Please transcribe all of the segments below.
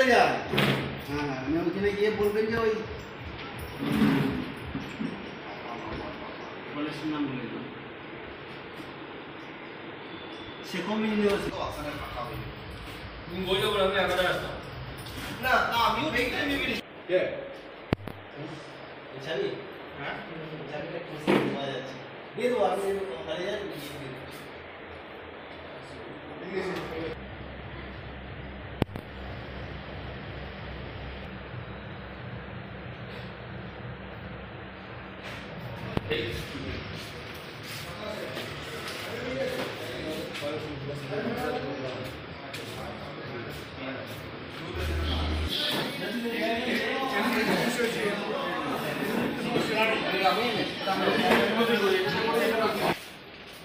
চলে যায়। হ্যাঁ হ্যাঁ, আমি ওইখানে গিয়ে বলবেন যে ওই কলেজের নাম বলে দিন, সেকম ইউনিভার্সিটি আসানে ফাঁকা হয়ে তুমি বলছো বলে আমি একাটা আসতাম না, তা আমিও দেখতে নিবি কে চাবি। হ্যাঁ চাবিটা খুঁজে পাওয়া যাচ্ছে, দিয়ে দেবো আমি খালি যাচ্ছি দিয়ে দেবো।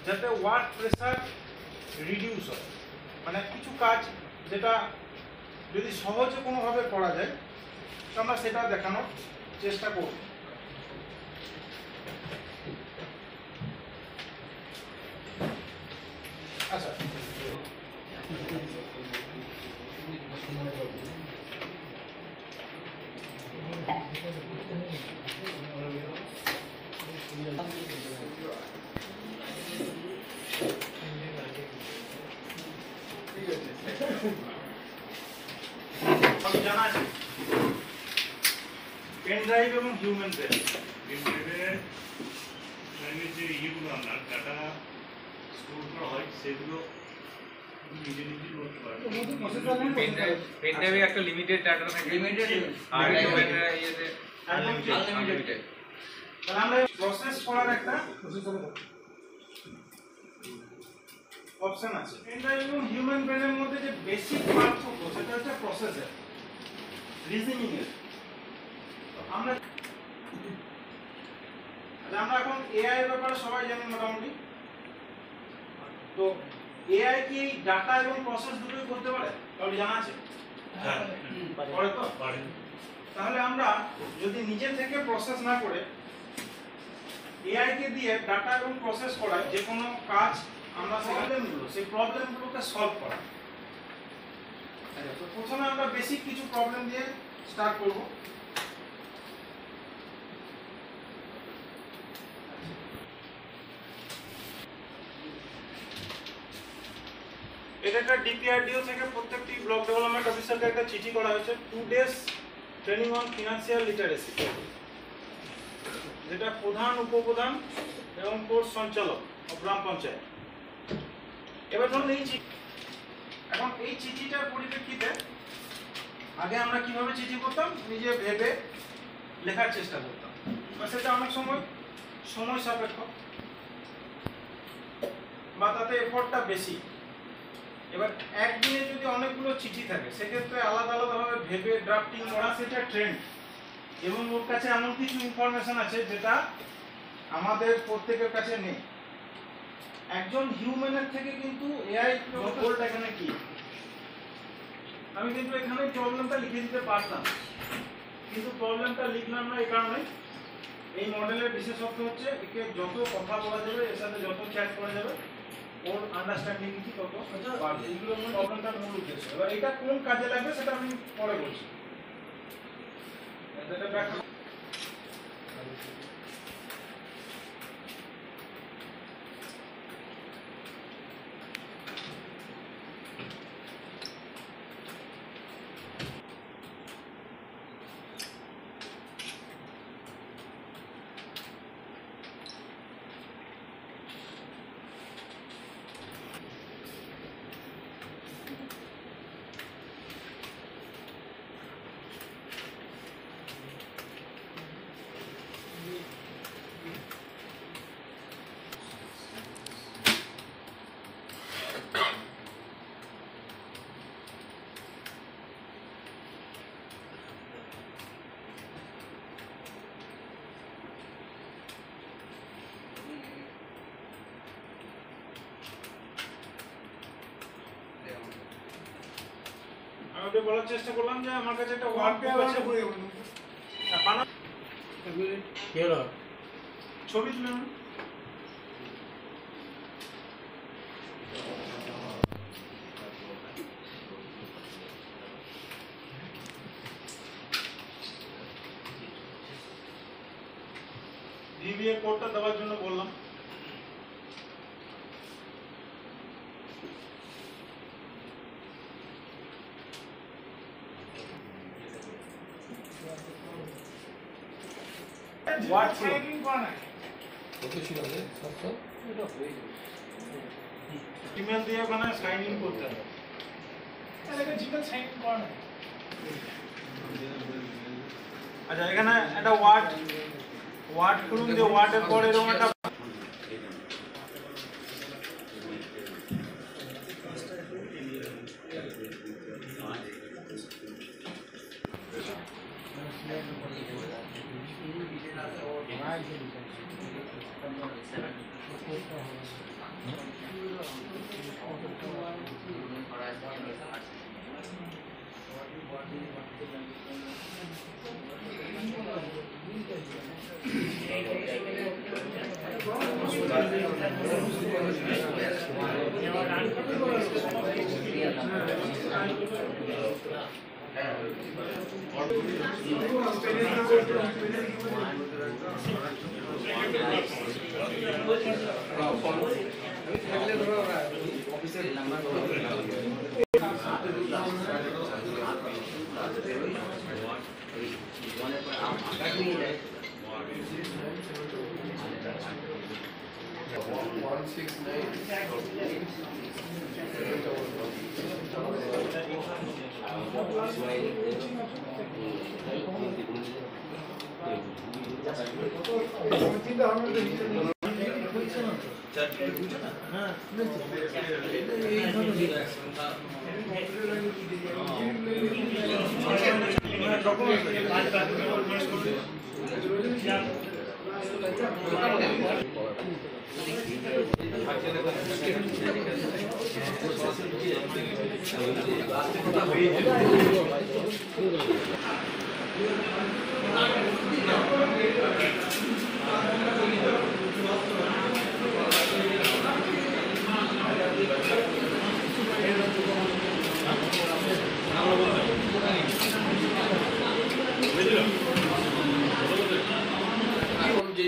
যাতে ওয়ার্ক প্রেসার রিডিউস হয়, মানে কিছু কাজ যেটা যদি সহজে কোনোভাবে করা যায় তো আমরা সেটা দেখানোর চেষ্টা করব। আচ্ছা, জানা আছে পেন ড্রাইভ এবং হিউম্যান ড্রাইভ। পেন ড্রাইভের যে ইয়েগুলো আমরা ডাটা স্টোর করা হয় সেগুলো নিজে নিজে করতে পারবে। পেন ড্রাইভে একটা লিমিটেড ডাটা থাকে, লিমিটেড, আর হিউম্যান ইয়েতে আনলিমিটেড। তাহলে আমরা প্রসেস করার একটা অপশন আছে। পেন ড্রাইভ এবং হিউম্যান ব্রেনের মধ্যে যে বেসিক পার্থক্য সেটা হচ্ছে প্রসেসর, রিজনিং এর। আমরা এখন এআই এর ব্যাপারে সবাই জানি মোটামুটি। তো এআই কি ডাটা এবং প্রসেস দুটোই করতে পারে? কারণ জানা আছে? হ্যাঁ পারে তো? পারে। তাহলে আমরা যদি নিজে থেকে প্রসেস না করে এআই কে দিয়ে ডাটা এবং প্রসেস করাই যে কোনো কাজ, আমরা সেই প্রবলেমগুলোকে সলভ করা। তো প্রথমে আমরা বেসিক কিছু প্রবলেম দিয়ে স্টার্ট করব। এটা একটা ডিপিআরডিও থেকে প্রত্যেকটি ব্লক ডেভেলপমেন্ট অফিসারকে একটা চিঠি করা হয়েছে, 2 days training on financial literacy, যেটা প্রধান, উপপ্রধান এবং কোর্স সঞ্চালক গ্রাম পঞ্চায়েত। এবার ধরুন এখন এই চিঠিটার পরিপ্রেক্ষিতে আগে আমরা কিভাবে চিঠি করতাম, নিজে ভেবে লেখার চেষ্টা করতাম, সেটা অনেক সময় সময় সাপেক্ষ বা তাতে এফোর্টটা বেশি। এবার একদিনে যদি অনেকগুলো চিঠি থাকে সেক্ষেত্রে আলাদা আলাদাভাবে ভেবে ড্রাফটিং করা সেটা ট্রেন্ড, এবং ওর কাছে এমন কিছু ইনফরমেশন আছে যেটা আমাদের প্রত্যেকের কাছে নেই। একজন হিউম্যানের থেকে কিন্তু এআই গোলটা এখানে কি, আমি কিন্তু এখানে প্রবলেমটা লিখে দিতে পারতাম, কিন্তু প্রবলেমটা লিখলাম না এই কারণে এই মডেলের বিশেষত্ব হচ্ছে একে যত কথা বলা যাবে, এর সাথে যত চ্যাট করা যাবে, ওর আন্ডারস্ট্যান্ডিং কি তত বাড়বে। এইগুলো আমার প্রবলেমটার মূল উদ্দেশ্য। এবার এটা কোন কাজে লাগবে সেটা আমি পরে বলছি। এটা ব্যাখ্যা আমি ওটা বলার চেষ্টা করলাম যে আমার কাছে একটা ওয়ার্কবুক আছে, ছবি তুলে VBA কোডটা দেওয়ার জন্য বললাম। ওয়াট সাইনিং কোন আছে কত ছিল রে 700 এটা হয়ে গেল ইমেল দিয়ে ওখানে সাইন ইন করতে হবে এটাকে জিমেল সাইন ইন কোন আছে আচ্ছা এখানে একটা ওয়ার্ড খুলুন যে ওয়ার্ডের পরে এরকম একটা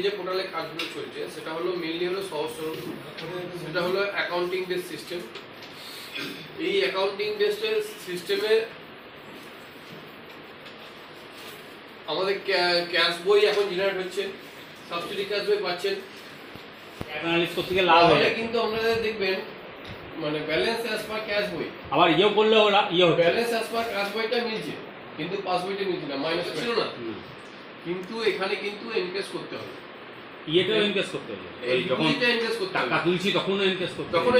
যে পোর্টালে কাজগুলো চলছে সেটা হলো মেইনলি হলো সহজ সরল, সেটা হলো অ্যাকাউন্টিং বেস সিস্টেম। এই অ্যাকাউন্টিং বেসড সিস্টেমে আমাদের ক্যাশ বই এখন জেনারেট হচ্ছে, সাবসিডি ক্যাশ বই পাচ্ছেন, অ্যানালিসিস করতে গিয়ে লাভ হয় কিন্তু আপনারা দেখবেন মানে ব্যালেন্স অ্যাজ পার ক্যাশ বই আবার ইয়েও করলে ওরা ইয়ে হচ্ছে ব্যালেন্স অ্যাজ পার ক্যাশ বইটা মিলছে কিন্তু পাস বইটা মিলছে না, মাইনাস ছিল না, কিন্তু এখানে কিন্তু এনকেস করতে হবে, ইয়েটাও এনকেস করতে হবে, যখন টাকা তুলছি তখনও এনকেস করতে হবে,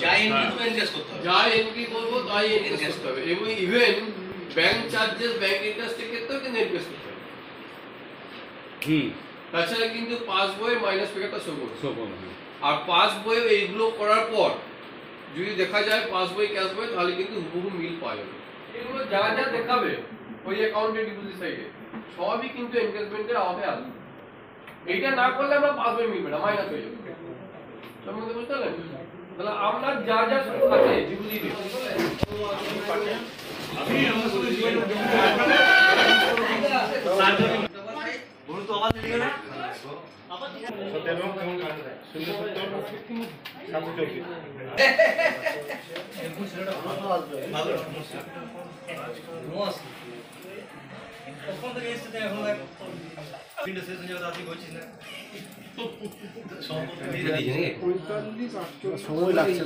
যা এন্ট্রি এনকেস করতে হবে, যা এন্ট্রি করবো তাই এনকেস করতে হবে, এবং ইভেন ব্যাংক চার্জেস ব্যাংক ইন্টারেস্টের ক্ষেত্রেও কিন্তু এনকেস করতে হবে। তাছাড়া কিন্তু পাস বইয়ের মাইনাস ফিগারটা শো করবে, আর পাস বই এইগুলো করার পর যদি দেখা যায় পাস বই ক্যাশ বই তাহলে কিন্তু হুবহু মিল পাওয়া যাবে। এগুলো যা যা দেখাবে ওই অ্যাকাউন্টের ডিপোজিট সাইডে সবই কিন্তু এনগেজমেন্টের আওতায় আসবে। এইটা না করলে আমরা পাস বই মিলবে না, মাইনাস হয়ে যাবে। সম্বন্ধে বুঝতে পারলেন? তাহলে আপনার যা যা সব আছে ডিপোজিটে বলুন তো আওয়াজ দিবে না সময় লাগছে